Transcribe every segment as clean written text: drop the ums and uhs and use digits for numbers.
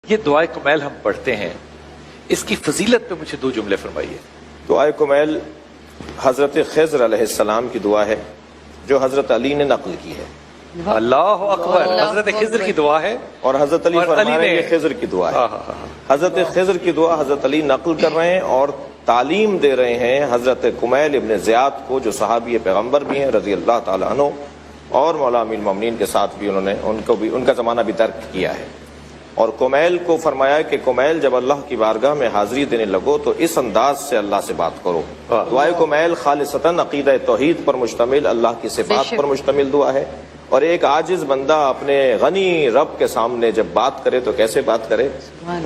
یہ دعائے کمیل ہم پڑھتے ہیں، اس کی فضیلت پہ مجھے دو جملے فرمائیے۔ دعائے کمیل حضرت خضر علیہ السلام کی دعا ہے جو حضرت علی نے نقل کی ہے۔ اللہ اکبر، حضرت خضر کی دعا ہے اور حضرت علی فرما رہے ہیں یہ خضر کی دعا ہے۔ حضرت خضر کی دعا حضرت علی نقل کر رہے ہیں اور تعلیم دے رہے ہیں حضرت کمیل ابن زیاد کو، جو صحابی پیغمبر بھی ہیں رضی اللہ تعالیٰ عنہ، اور مولا امیر المومنین کے ساتھ بھی انہوں نے ان کا زمانہ بھی درک کیا ہے۔ اور کمیل کو فرمایا کہ کمیل جب اللہ کی بارگاہ میں حاضری دینے لگو تو اس انداز سے اللہ سے بات کرو۔ دعائے کمیل خالصتاً عقیدہ توحید پر مشتمل، اللہ کی صفات پر مشتمل دعا ہے، اور ایک عاجز بندہ اپنے غنی رب کے سامنے جب بات کرے تو کیسے بات کرے،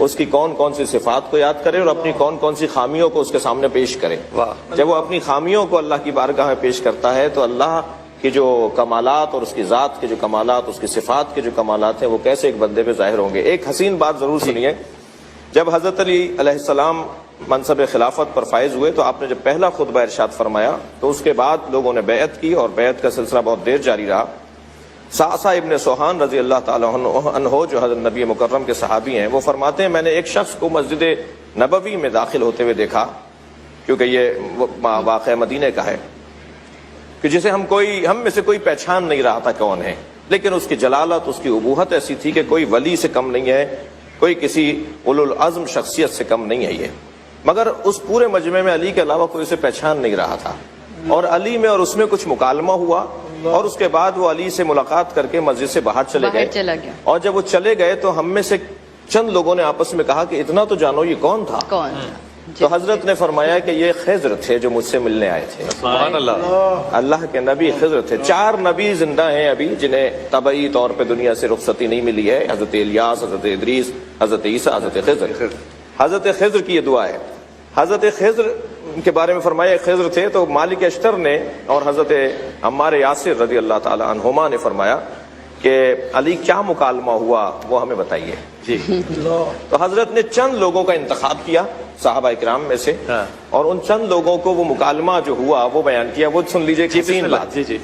اس کی کون کون سی صفات کو یاد کرے اور اپنی کون کون سی خامیوں کو اس کے سامنے پیش کرے۔ جب وہ اپنی خامیوں کو اللہ کی بارگاہ میں پیش کرتا ہے تو اللہ کی جو کمالات اور اس کی ذات کے جو کمالات، اس کی صفات کے جو کمالات ہیں وہ کیسے ایک بندے پہ ظاہر ہوں گے۔ ایک حسین بات ضرور سنیے، جب حضرت علی علیہ السلام منصب خلافت پر فائز ہوئے تو آپ نے جب پہلا خطبہ ارشاد فرمایا تو اس کے بعد لوگوں نے بیعت کی، اور بیعت کا سلسلہ بہت دیر جاری رہا۔ سعصع ابن سوحان رضی اللہ تعالیٰ عنہ جو حضرت نبی مکرم کے صحابی ہیں، وہ فرماتے ہیں میں نے ایک شخص کو مسجد نبوی میں داخل ہوتے ہوئے دیکھا، کیونکہ یہ واقعہ مدینہ کا ہے، کہ جسے ہم میں سے کوئی پہچان نہیں رہا تھا کون ہے، لیکن اس کی جلالت، اس کی ابوہت ایسی تھی کہ کوئی ولی سے کم نہیں ہے، کوئی کسی اولو العزم شخصیت سے کم نہیں ہے یہ، مگر اس پورے مجمع میں علی کے علاوہ کوئی اسے پہچان نہیں رہا تھا۔ اور علی میں اور اس میں کچھ مکالمہ ہوا، اور اس کے بعد وہ علی سے ملقات کر کے مسجد سے باہر چلے گئے، اور جب وہ چلے گئے تو ہم میں سے چند لوگوں نے آپس میں کہا کہ اتنا تو جانو یہ کون تھا؟ تو حضرت نے فرمایا کہ یہ خضر تھے جو مجھ سے ملنے آئے تھے۔ سبحان اللہ، اللہ کے نبی خضر تھے۔ 4 نبی زندہ ہیں ابھی جنہیں طبعی طور پہ دنیا سے رخصتی نہیں ملی ہے، حضرت الیاس، حضرت ادریس، حضرت عیسیٰ، حضرت خضر۔ حضرت خضر کی یہ دعا ہے۔ حضرت خضر کے بارے میں فرمایا خضر تھے تو مالک اشتر نے اور حضرت عمار یاسر رضی اللہ تعالی عنہما نے فرمایا کہ علی کیا مکالمہ ہوا وہ ہمیں بتائیے۔ جی، تو حضرت نے چند لوگوں کا انتخاب کیا صحابہ کرام میں سے، اور ان چند لوگوں کو وہ مکالمہ جو ہوا وہ بیان کیا، وہ سن لیجئے کسی بات۔ جی،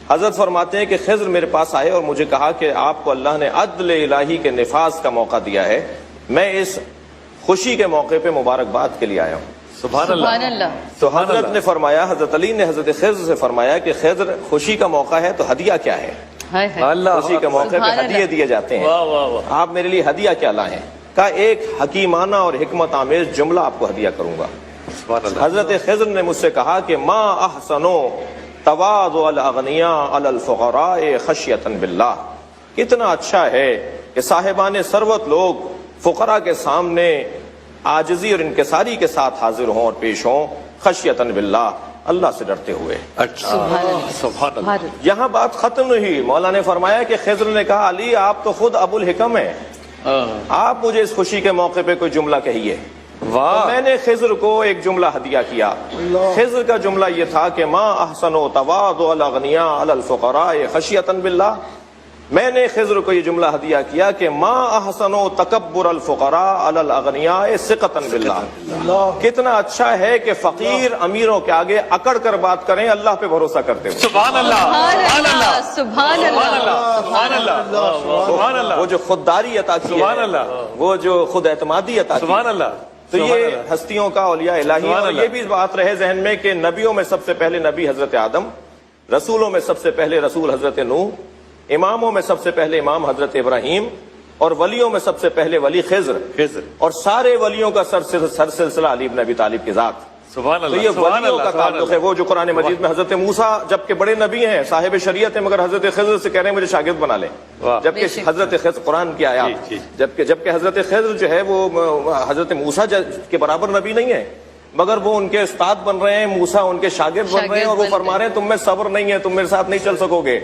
حضرت فرماتے ہیں کہ خضر میرے پاس آئے اور مجھے کہا کہ آپ کو اللہ نے عدل الہی کے نفاذ کا موقع دیا ہے، میں اس خوشی کے موقع پہ مبارکباد کے لیے آیا ہوں۔ سبحان اللہ۔ تو حضرت نے فرمایا، حضرت علی نے حضرت خضر سے فرمایا کہ خضر خوشی کا موقع ہے تو ہدیہ کیا ہے؟ خوشی کے موقع پہ ہدیے دیے جاتے ہیں، آپ میرے لیے ہدیہ کیا لائیں؟ کہا ایک حکیمانہ اور حکمت آمیز جملہ آپ کو ہدیہ کروں گا۔ حضرت خضر نے مجھ سے کہا کہ ما احسنو تواضع الاغنیاء علی الفقراء خشیۃ باللہ، کتنا اچھا ہے کہ صاحبان ثروت لوگ فقراء کے سامنے عاجزی اور انکساری کے ساتھ حاضر ہوں اور پیش ہوں، خشیۃ باللہ، اللہ سے ڈرتے ہوئے۔ سبحان اللہ۔ یہاں بات ختم نہیں، مولا نے فرمایا کہ خضر نے کہا علی آپ تو خود ابو الحکم ہیں، آپ مجھے اس خوشی کے موقع پہ کوئی جملہ کہیے۔ میں نے خضر کو ایک جملہ ہدیہ کیا۔ خضر کا جملہ یہ تھا کہ ما احسن تواضع الاغنیاء علی الفقراء خشیۃ باللہ، میں نے خضر کو یہ جملہ ہدیہ کیا کہ ما احسن تکبر الفقراء علی الاغنیاء ثقۃ باللہ، کتنا اچھا ہے کہ فقیر امیروں کے آگے اکڑ کر بات کریں اللہ پہ بھروسہ کرتے ہوئے۔ سبحان اللہ، سبحان اللہ، سبحان اللہ، سبحان اللہ، سبحان اللہ، وہ جو خودداری عطا کی سبحان ہے، اللہ، وہ جو خود اعتمادی عطا کی، سبحان اللہ۔ تو یہ ہستیوں کا اولیاء الہی، اور یہ بھی بات رہے ذہن میں کہ نبیوں میں سب سے پہلے نبی حضرت آدم، رسولوں میں سب سے پہلے رسول حضرت نوح، اماموں میں سب سے پہلے امام حضرت ابراہیم، اور ولیوں میں سب سے پہلے ولی خضر، اور سارے ولیوں کا سر سلسلہ علی بن ابی طالب کی ذات۔ سبحان تو اللہ، یہ سبحان ولیوں کا اللہ، تعلق ہے، وہ جو قرآن مجید میں حضرت موسیٰ جبکہ بڑے نبی ہیں، صاحب شریعت ہیں، مگر حضرت خضر سے کہہ رہے ہیں مجھے شاگرد بنا لیں، جبکہ حضرت خضر قرآن کی آیات، جبکہ حضرت خضر جو ہے وہ حضرت موسیٰ کے برابر نبی نہیں ہے، مگر وہ ان کے استاد بن رہے ہیں، موسیٰ ان کے شاگرد بن رہے ہیں، اور وہ فرما رہے ہیں تم میں صبر نہیں ہے، تم میرے ساتھ نہیں چل سکو گے۔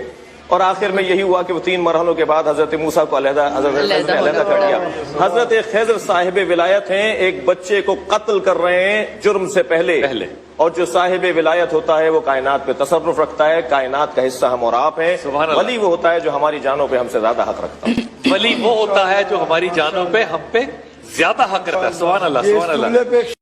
اور آخر میں یہی ہوا کہ وہ 3 مرحلوں کے بعد حضرت موسیٰ کو حضرت خضر نے علیحدہ کر دیا۔ حضرت خضر صاحب ولایت ہیں، ایک بچے کو قتل کر رہے ہیں جرم سے پہلے، اور جو صاحب ولایت ہوتا ہے وہ کائنات پہ تصرف رکھتا ہے، کائنات کا حصہ ہم اور آپ ہیں۔ ولی وہ ہوتا ہے جو ہماری جانوں پہ ہم سے زیادہ حق رکھتا ہے۔ ولی وہ ہوتا ہے جو ہماری جانوں پہ ہم پہ زیادہ حق رکھتا ہے۔ سبحان اللہ، سبحان اللہ۔